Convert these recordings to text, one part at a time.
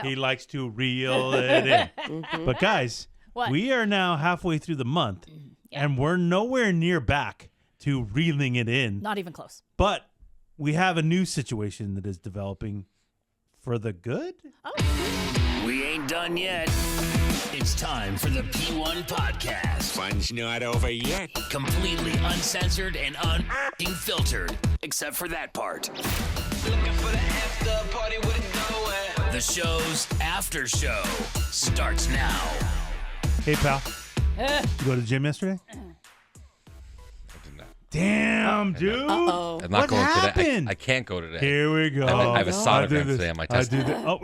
He likes to reel it in. But guys, What? we are now halfway through the month, and we're nowhere near back to reeling it in. Not even close. But we have a new situation that is developing for the good. We ain't done yet. It's time for the P1 podcast. Fun's not over yet. Completely uncensored and unfiltered, except for that part. Looking for the after party with it going. The show's after show starts now. Hey, pal. You go to the gym yesterday? Damn, dude. Uh-oh. I'm not What going happened? today. I can't go today. Here we go. I have a I do sonogram this. today on my I test. do this. Oh,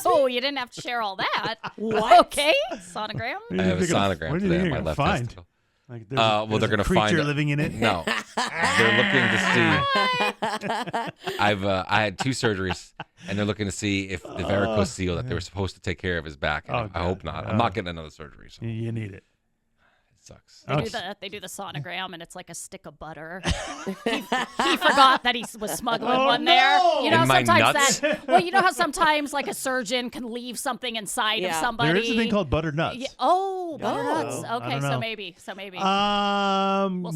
Whoa, you didn't have to share all that. What? Okay, sonogram. I have a sonogram what do you today think on my they're gonna left find? testicle. Like there's Well, there's they're going a to creature find living in it. No, they're looking to see. I had 2 surgeries, and they're looking to see if the varicose seal that they were supposed to take care of is back. And Oh, I hope not. I'm not getting another surgery. So You need it. it sucks. They do the sonogram, and it's like a stick of butter. he forgot that he was smuggling one there. You know, In my sometimes nuts? you know how sometimes like a surgeon can leave something inside of Yeah. somebody. There is a thing called butter nuts. Yeah. Oh, butter nuts. I Okay, don't so know. maybe. see.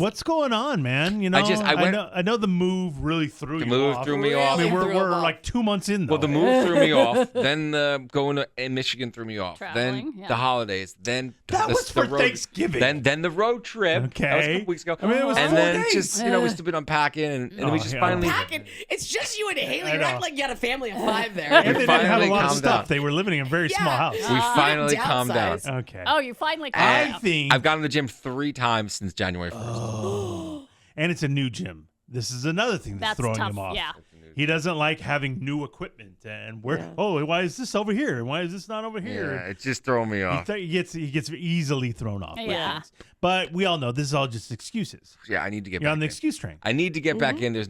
What's going on, man? You know, I know the move really threw The you move off. threw me Really? off. I mean, Threw we're him off. like 2 months in, though. Well, the move threw me off. Then going to in Michigan threw me off. Traveling, Then yeah. the holidays. Then That the, was the for road, Thanksgiving. Then the road trip. That was a Okay. couple weeks ago. I mean, it was and 4 then days. just we still been unpacking, and we Oh, just yeah. finally. Packing. It's just you and Haley. I You know. act like you had a family of 5 there. And they didn't have a finally lot of calmed stuff. down. They were living in a very small house. We finally calmed down. Downsize. Okay. Oh, you finally. I think, I've gone to the gym 3 times since January 1st. and it's a new gym. This is another thing that's, That's throwing tough. him off. Yeah. He doesn't like having new equipment, and why is this over here, and why is this not over here? Yeah, it's just throwing me off. He gets easily thrown off. by Yeah. things. But we all know this is all just excuses. Yeah, I need to get You're back on the in. excuse train. I need to get back in. There's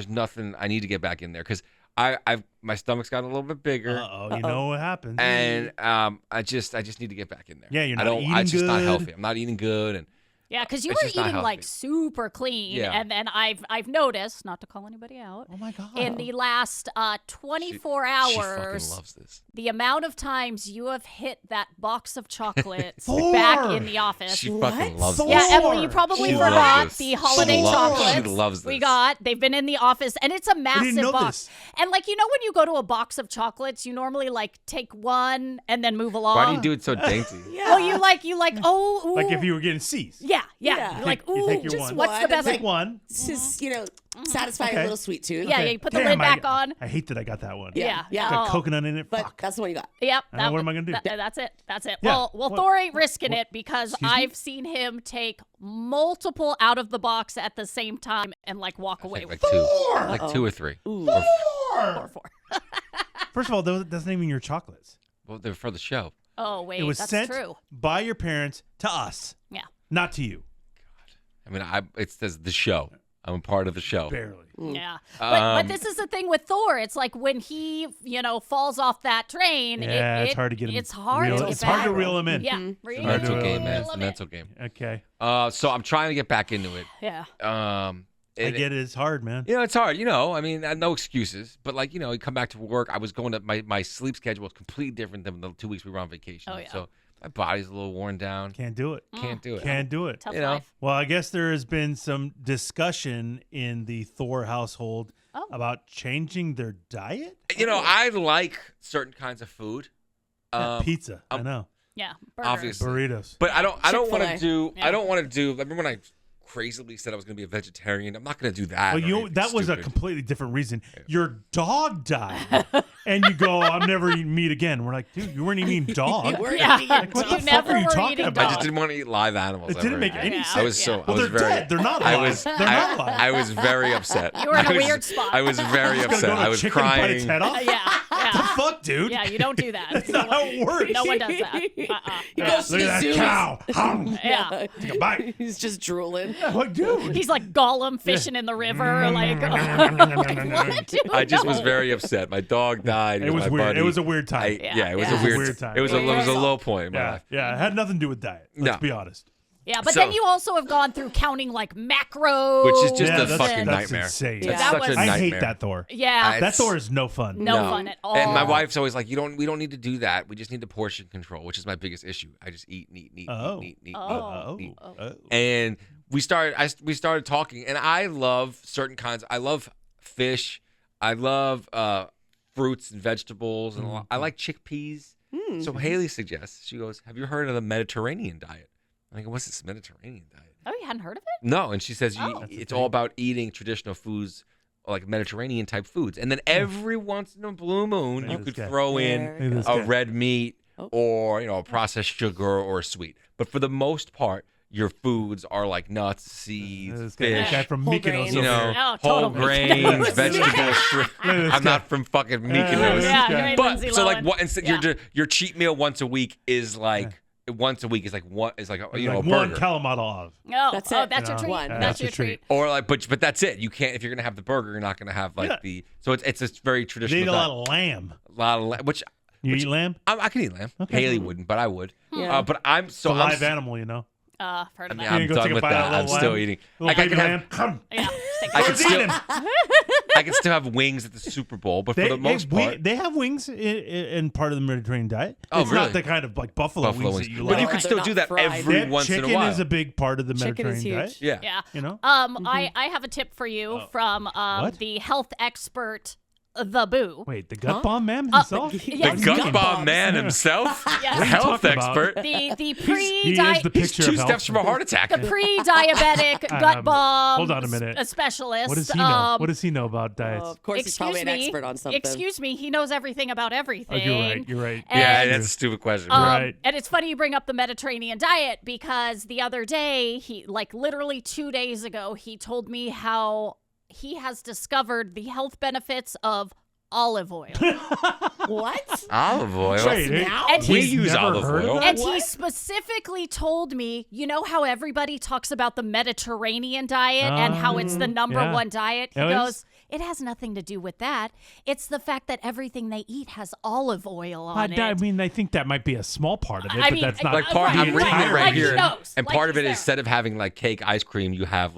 nothing. I need to get back in there because my stomach's gotten a little bit bigger, You know what happens. and I just need to get back in there. Yeah, you're not I eating It's just not good. healthy. I'm not eating good, and Yeah, because you It's were just not eating like healthy. super clean, Yeah. and then I've noticed, not to call anybody out, Oh my God. in the last 24 she hours, fucking loves this. the amount of times you have hit that box of chocolates Thor! back in the office. She fucking loves Thor! this. Yeah, Emily, you probably She forgot loves the this. holiday She loves- chocolates. she loves We this. got. They've been in the office, and it's a massive know box. this. And like you know, when you go to a box of chocolates, you normally like take one and then move along. Why do you do it so dainty? Oh, you like oh, ooh. like if you were getting C's. yeah. Yeah. You're like You take ooh, your just one. what's the one. best? Take one. Just, satisfy Okay. a little sweet tooth. Yeah, Okay. you put the Damn, lid back on. I hate that I got that one. Yeah, Yeah. Got Oh. coconut in it. But Fuck. that's the one you got. Yep. What am I gonna do? That's it. That's it. Yeah. Well, What? Thor ain't risking What? it because Excuse me? I've seen him take multiple out of the box at the same time and like walk away with Like 2, like 2 or 3. four. First of all, that's not even your chocolates. Well, they're for the show. Oh wait, It was that's sent true. by your parents to us, Yeah. not to you. I mean, it says the show. I'm a part of the show. Barely. Yeah. But Um, this is the thing with Thor. It's like when he, falls off that train. Yeah, it's hard to get him. It's hard reel- to get It's hard to back. reel him in. Yeah. It's Reel a mental him game, in. man. It's a mental game. Okay. So I'm trying to get back into it. Yeah. I get it. It's hard, man. It's hard. I mean, no excuses. But like, you come back to work. I was going to my sleep schedule was completely different than the 2 weeks we were on vacation. Oh, yeah. So my body's a little worn down. Can't do it. Can't do it. Can't do it. Tough You know. life. Well, I guess there has been some discussion in the Thor household Oh. about changing their diet. I like certain kinds of food. Yeah, pizza. I know. Yeah. Burger. Obviously. Burritos. But I don't want to Chick-fil-A. do. Yeah. I don't want to do. Remember when I crazily said I was going to be a vegetarian? I'm not going to do that. Well, or anything that was a stupid. completely different reason. Your dog died, and you go, "I'm never eating meat again." We're like, "Dude, you weren't eating dog." We're Yeah. eating Like, what You the fuck never are you were talking eating about? I just didn't want to eat live animals. It didn't ever make again. any Yeah. sense. I was so. Yeah. I Well, was they're very. dead. They're not I alive. was. They're not alive. I was very upset. You were in a I was- weird spot. I was very Just gonna upset. go to I was chicken and bite its crying. head off. Yeah. The Yeah. fuck, dude? Yeah. You don't do that. That's not how it works. No one does that. He Yeah, goes to look the at zoo. that cow. Hum. Yeah. Take a bite. He's just drooling. What, dude? He's like Gollum fishing in the river. Like, what? Dude, I just was no. very upset. My dog died. It was my weird. buddy. It was a weird time. Yeah, it was Yeah. a weird. Weird time. It was a low point in my Yeah, life. yeah. It had nothing to do with diet. Let's No. be honest. Yeah, but So- then you also have gone through counting like macros. Which is just Yeah, a that's- fucking that's nightmare. insane. That's That such was- a I nightmare. hate that Thor. Yeah. That Thor is no fun. No fun at all. And my wife's always like, we don't need to do that. We just need to portion control, which is my biggest issue. I just eat. And we started talking, and I love certain kinds. I love fish. I love fruits and vegetables, and I like chickpeas. So Haley suggests, she goes, "Have you heard of the Mediterranean diet?" I go, "What's this Mediterranean diet?" Oh, you hadn't heard of it? No, and she says Oh. it's all about eating traditional foods, like Mediterranean type foods, and then every once in a blue moon, Look you at could this guy. throw in There Look at this a guy. red meat or a processed sugar or a sweet. But for the most part, your foods are like nuts, seeds, This guy fish. from Whole Mykonos. grains. You over know, here. Oh, whole totally. grains, vegetables, shrimp. this I'm not from fucking Mykonos. Yeah, guy. right, But Lindsay so like Lohan. what? Instead, Yeah. your cheat meal once a week is like once a week is like what is like a, Like a one burger. Kalamata olive. Oh, That's oh, it. that's your Yeah. treat. One. That's your treat. Or like, but that's it. You can't if you're gonna have the burger, you're not gonna have like Yeah. the. So it's a very They traditional. eat a diet. lot of lamb. Which You eat lamb? I can eat lamb. Haley wouldn't, but I would. Yeah. But I'm It's so a live I'm, animal, you know. Heard I of mean, that. I'm You go done take a with bite out of that. a I'm little still lamb. eating. Little Like I baby can lamb. have Come. Yeah, stick I to can it. still Eat 'em. I can still have wings at the Super Bowl, but for the most part, they have wings in part of the Mediterranean diet. Oh, It's really? not the kind of like buffalo wings that you But like. you No, can they're still not do that fried. every That once in a chicken while. is a big part of the Chicken is Mediterranean huge. diet. Yeah. Yeah. You know? I have a tip for you from What? the health expert, the Boo. Wait, the gut bomb man himself? yes. The gut bomb man himself, Yes. the health talking about? expert. The He is pre-diet. the He's picture 2 of steps health. from a heart attack. The pre-diabetic gut bomb. hold on a minute. Specialist. What does he know? What does he know about diets? Of course, he's probably an Excuse me. expert on something. Excuse me. He knows everything about everything. Oh, you're right. You're right. Yeah, And- that's a stupid question. Right. And it's funny you bring up the Mediterranean diet because the other day, he like literally 2 days ago, he told me how he has discovered the health benefits of olive oil. What? Olive oil. Wait, now? And We he's use never olive heard of oil. that? And he What? specifically told me, you know how everybody talks about the Mediterranean diet and how it's the number yeah. one diet? He Oh, it goes, is? it has nothing to do with that. It's the fact that everything they eat has olive oil on it. I mean, I think that might be a small part of it, I but mean, that's not Like part, Right, I'm reading it right, right like he here, knows, and like part of he's it there. is instead of having like cake ice cream, you have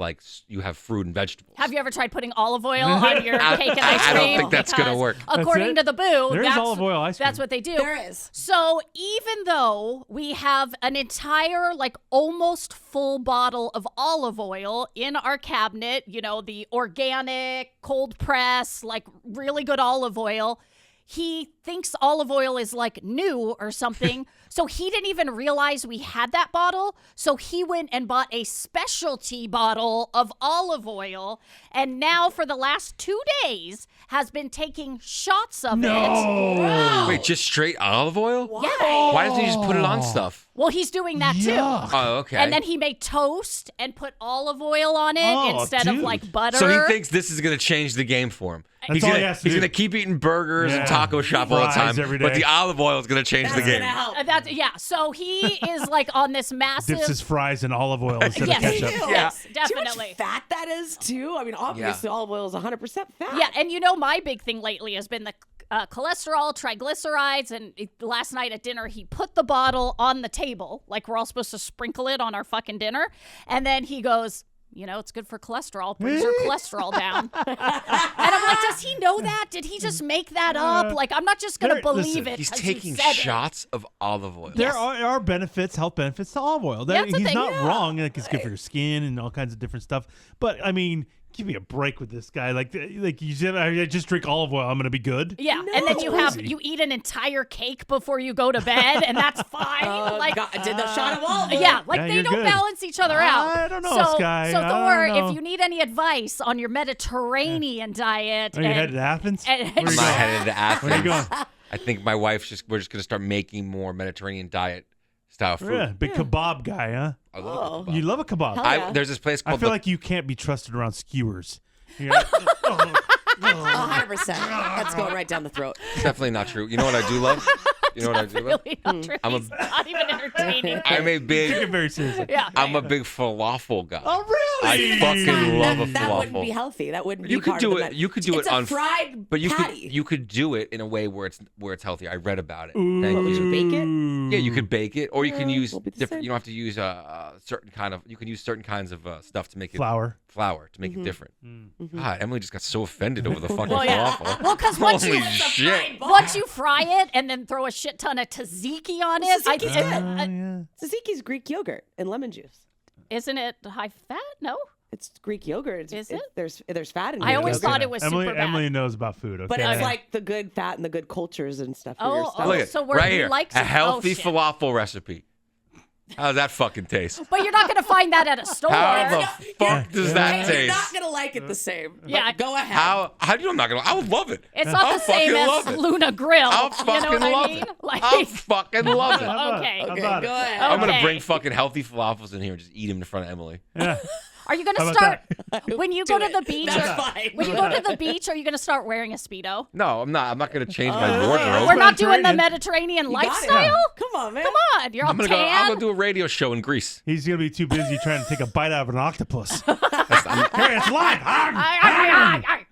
fruit and vegetables. Have you ever tried putting olive oil on your cake and ice I cream? don't think that's gonna Because work. According it? to the Boo, There is that's, olive oil ice that's cream. what they do. There is. So even though we have an entire, like almost full bottle of olive oil in our cabinet, you know, the organic, cold press, like really good olive oil, he thinks olive oil is like new or something. So he didn't even realize we had that bottle. So he went and bought a specialty bottle of olive oil. And now for the last 2 days has been taking shots of it. Wait, just straight olive oil? Yeah. Why doesn't he just put it on stuff? Well, he's doing that too. Yuck. Oh, okay. And then he made toast and put olive oil on it Oh, instead of dude. like butter. So he thinks this is going to change the game for him. That's all he has to he's do. going to keep eating burgers and Yeah. taco shop all the Fries time, every but day. the olive oil is going to change the That's game. gonna help. Yeah. So he is like on this massive. dips his fries in olive oil instead Yes, of he ketchup. do. Ew. Yes, See definitely. how much fat that is too. I mean, obviously olive oil is 100% fat. Yeah, and you know my big thing lately has been the cholesterol, triglycerides, and last night at dinner he put the bottle on the table like we're all supposed to sprinkle it on our fucking dinner, and then he goes, you know, it's good for cholesterol, brings your cholesterol down. And I'm like, does he know that? Did he just make that up? Like, I'm not just gonna there- believe listen, it. He's 'cause you taking said it. shots of olive oil. There are benefits, health benefits to olive oil. That's the He's thing, not yeah. wrong. Like it's good for your skin and all kinds of different stuff. But I mean, give me a break with this guy. Like you said, I just drink olive oil. I'm gonna be good. Yeah, and then Crazy. you eat an entire cake before you go to bed, and that's fine. Oh, like, God, did the shot of olive oil. yeah, like Yeah, they you're don't good. balance each other out. I don't know, so, Sky. So I Thor, don't know. if you need any advice on your Mediterranean diet, Are you headed to Athens? and- Where you I'm not going? headed to Athens. Where are you going? I think my wife's we're just going to start making more Mediterranean diet style food. Yeah, big kebab guy, huh? I love it. You love a kebab. Hell yeah. There's this place I called feel the like you can't be trusted around skewers. You're like, 100%. That's going right down the throat. It's definitely not true. You know what I do love? You know what I do love? really not true. I'm a- He's not even entertaining. I'm a take it big very seriously. Yeah. I'm a big falafel guy. Oh, really? I fucking love a That wouldn't be falafel. healthy. That wouldn't You be could part do of the it. You could do it's it a on fried but you patty. could do it in a way where it's healthy. I read about it. Thank Ooh. you. Bake it? Yeah, you could bake it, or you can use won't be the different. same. You don't have to use certain kind of. You can use certain kinds of stuff to make it Flour. to make it different. God, Emily just got so offended over the fucking Well, yeah. falafel. Well, because once Holy you shit! once you fry it and then throw a shit ton of tzatziki on it, Tzatziki's good. Yeah. Tzatziki's Greek yogurt and lemon juice. isn't it high fat? No, It's Greek yogurt. Is it? There's fat in it. I always Okay. thought it was Emily, super bad. Emily knows about food. Okay. But it's like the good fat and the good cultures and stuff for your Oh, stomach. Look at so we're right here, like a healthy shit. falafel recipe. How does that fucking taste? But you're not going to find that at a store. How the fuck does that You're taste? not gonna like it the same. Yeah. But go ahead. How do you? I'm not gonna. I would love it. It's not I'll the same fucking as love it. Luna Grill. I'll you know fucking what love I mean? it. Like, I'll fucking love it. How about okay. it? How Okay, about go it? ahead. I'm gonna Okay. bring fucking healthy falafels in here and just eat them in front of Emily. Yeah. Are you going How to about start when you go to it. the beach? That's or- fine. When you go to the beach, are you going to start wearing a speedo? No, I'm not. I'm not gonna change my wardrobe. We're not doing the Mediterranean. Mediterranean You got it. lifestyle. Come on, man. Come on, you're all I'm gonna go. I'm tan. gonna do a radio show in Greece. He's gonna be too busy trying to take a bite out of an octopus. Here, it's live. Ay, ay, ay, ay, ay.